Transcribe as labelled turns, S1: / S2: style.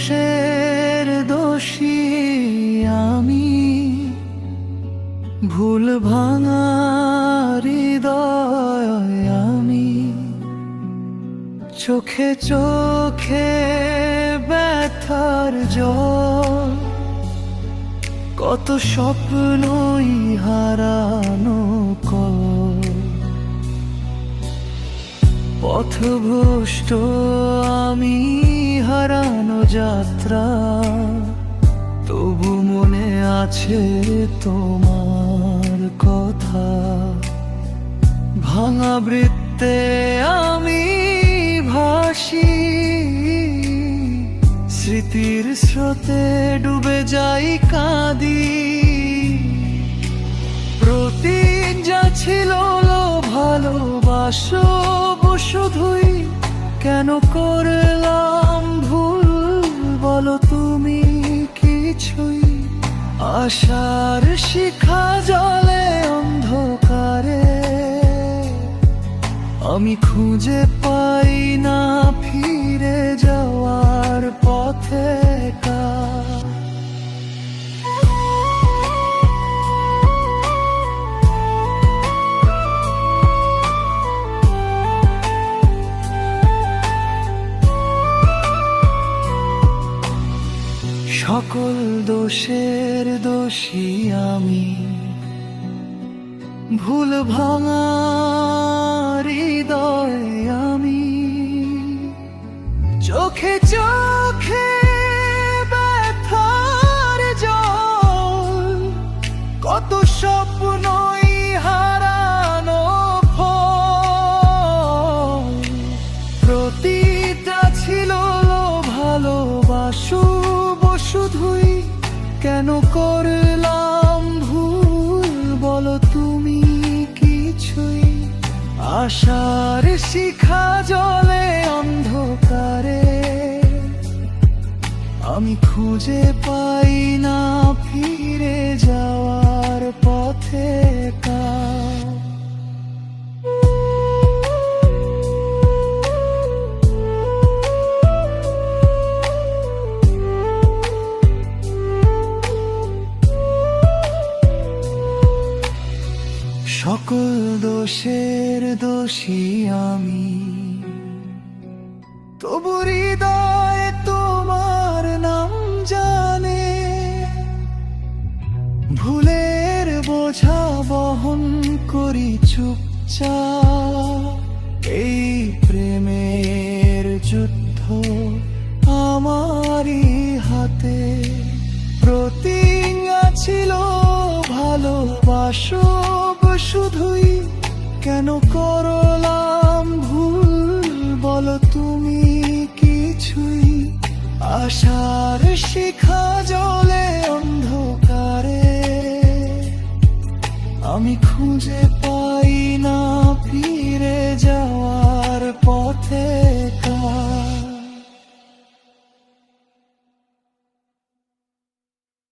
S1: দোষের দোষী আমি, ভুল ভাঙা হৃদয় আমি, চোখে চোখে ব্যথার জল, কত স্বপ্নই হারানো কল। পথভ্রষ্ট আমি, হারানো যাত্রা, তবু মনে আছে তোমার কথা। ভাঙা বৃত্তে আমি ভাসি, স্মৃতির স্রোতে ডুবে যাই কাঁদি। প্রতিজ্ঞা ছিল ভালোবাসো শুধুই, কেন করলাম ভুল বলো তুমি কিছুই। আশার শিখা জলে অন্ধকারে, আমি খুঁজে পাই না ফিরে যাওয়ার পথে কা। সকল দোষের দোষী আমি, ভুল ভাঙা হৃদয় আমি, চোখে চোখে ব্যথার জল, কত স্বপ্নই হারানো ফল। প্রতিটা ছিল ভালোবাসো শুধুই, কেন করলাম ভুল বলো তুমি কিছুই। আশার শিখা জলে অন্ধকারে, আমি খুঁজে পাই না ফিরে যাওয়ার পথে কা। সকল দোষের দোষী আমি, তবু হৃদয় তোমার নাম জানে। ভুলের বোঝা বহন করি চুপচাপ, এই প্রেমের যুদ্ধ আমারই হাতে। প্রতিজ্ঞা ছিল ভালোবাসো শুধুই, কেন করলাম ভুল বলো তুমি কিছুই। আশার শিখা জলে অন্ধকারে, আমি খুঁজে পাই না ফিরে যাওয়ার পথে কা।